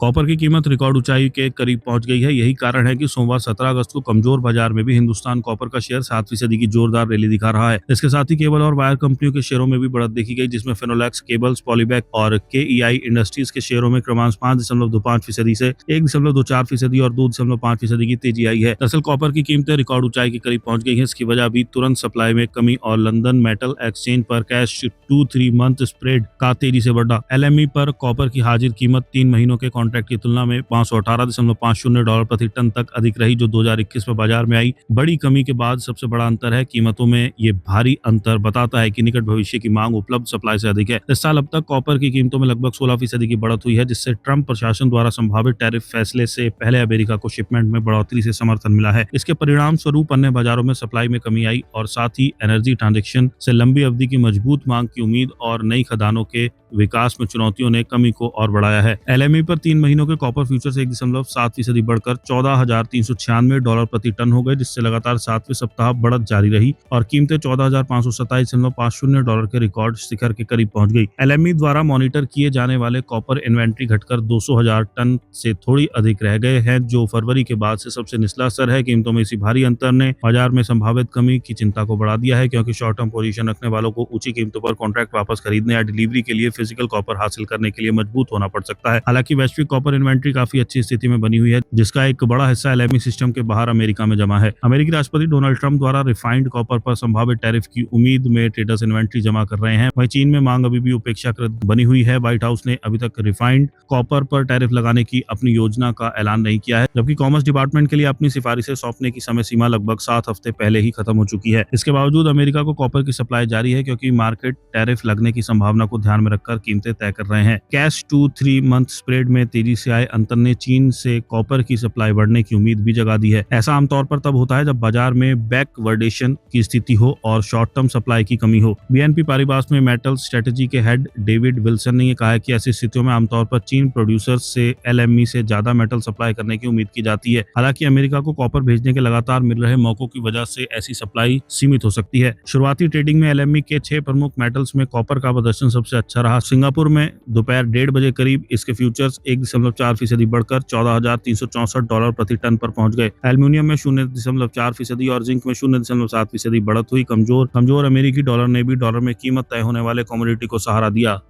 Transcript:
Copper की कीमत record ऊंचाई के करीब पहुंच गई है। यही कारण है कि सोमवार 17 अगस्त को कमजोर बाजार में भी हिंदुस्तान कॉपर का शेयर 7% की जोरदार रैली दिखा रहा है। इसके साथ ही केबल और वायर कंपनियों के शेयरों में भी बढ़त देखी गई, जिसमें फिनोलेक्स केबल्स, पॉलीबैक और केईआई इंडस्ट्रीज के शेयरों में क्रमशः 5.25% से 1.24% और 2.5% की तेजी आई है। दरअसल कॉपर की कीमतें रिकॉर्ड ऊंचाई के करीब पहुंच गई हैं। इसकी वजह भी तुरंत सप्लाई में कमी और लंदन मेटल एक्सचेंज पर कैश 2-3 मंथ स्प्रेड का तेजी से बढ़ना। एलएमई पर कॉपर की हाजिर कीमत 3 महीनों के कॉन्ट्रैक्ट की तुलना में $518.50 प्रति टन तक अधिक रही, जो 2021 में बाजार में आई बड़ी कमी के बाद सबसे बड़ा अंतर है। कीमतों में ये भारी अंतर बताता है कि निकट भविष्य की मांग उपलब्ध सप्लाई से अधिक है। इस साल अब तक कॉपर की कीमतों में लगभग 16% की बढ़त हुई है, जिससे ट्रंप प्रशासन द्वारा संभावित टैरिफ फैसले से पहले अमेरिका को शिपमेंट में बढ़ोतरी से समर्थन मिला है। इसके परिणाम स्वरूप अन्य बाजारों में सप्लाई में कमी आई और साथ ही एनर्जी ट्रांजैक्शन से लंबी अवधि की मजबूत मांग की उम्मीद और नई खदानों के विकास में चुनौतियों ने कमी को और बढ़ाया है। एलएमई पर 3 महीनों के कॉपर फ्यूचर्स 1.7% बढ़कर $14,396 प्रति टन हो गए, जिससे लगातार 7वें सप्ताह बढ़त जारी रही और कीमतें $14,527.50 के रिकॉर्ड शिखर के करीब पहुंच गई। एलएमई द्वारा मॉनिटर किए जाने वाले कॉपर इन्वेंट्री घटकर 200,000 टन से थोड़ी अधिक रह गए हैं, जो फरवरी के बाद से सबसे निचला स्तर है। कीमतों में इसी भारी अंतर ने बाजार में संभावित कमी की चिंता को बढ़ा दिया है, क्योंकि शॉर्ट टर्म पोजीशन रखने वालों को ऊंची कीमतों पर कॉन्ट्रैक्ट वापस खरीदने या डिलीवरी के लिए फिजिकल कॉपर हासिल करने के लिए मजबूत होना पड़ सकता है। हालांकि वैश्विक कॉपर इन्वेंट्री काफी अच्छी स्थिति में बनी हुई है, जिसका एक बड़ा हिस्सा एलएमई सिस्टम के बाहर अमेरिका में जमा है। अमेरिकी राष्ट्रपति डोनाल्ड ट्रंप द्वारा रिफाइंड कॉपर पर संभावित टैरिफ की उम्मीद में ट्रेडर्स इन्वेंट्री जमा कर रहे हैं। वहीं चीन में मांग अभी भी उपेक्षाकृत बनी हुई है। व्हाइट हाउस ने अभी तक रिफाइंड कॉपर पर टैरिफ लगाने की अपनी योजना का ऐलान नहीं किया है, जबकि कॉमर्स डिपार्टमेंट के लिए अपनी सिफारिशें सौंपने की समय सीमा लगभग 7 हफ्ते पहले ही खत्म हो चुकी है। इसके बावजूद अमेरिका को कॉपर की सप्लाई जारी है, क्योंकि मार्केट टैरिफ लगने की संभावना को ध्यान में रखकर कीमतें तय कर रहे हैं। कैश 2-3 मंथ स्प्रेड में तेजी से आए अंतर ने चीन से कॉपर की सप्लाई बढ़ने की उम्मीद भी जगा दी है। ऐसा आमतौर पर तब होता है जब बाजार में बैकवर्डेशन की स्थिति हो और शॉर्ट टर्म सप्लाई की कमी हो। बीएनपी पारिबास में मेटल स्ट्रेटेजी के हेड डेविड विल्सन ने कहा है कि ऐसी स्थितियों में आमतौर पर चीन प्रोड्यूसर्स से एलएमई से ज्यादा मेटल सप्लाई करने की उम्मीद की जाती है। हालांकि अमेरिका को कॉपर भेजने के लगातार मिल रहे मौकों की वजह से ऐसी सप्लाई सीमित हो सकती है। शुरुआती ट्रेडिंग में एलएमई के 6 प्रमुख मेटल्स में कॉपर का प्रदर्शन सबसे अच्छा रहा। सिंगापुर में दोपहर 1:30 बजे करीब इसके फ्यूचर्स 1.4% बढ़कर $14,364 प्रति टन पर पहुंच गए। एल्यूमिनियम में 0.4% और जिंक में 0.7% बढ़त हुई। कमजोर अमेरिकी डॉलर ने भी डॉलर में कीमत तय होने वाले कमोडिटी को सहारा दिया।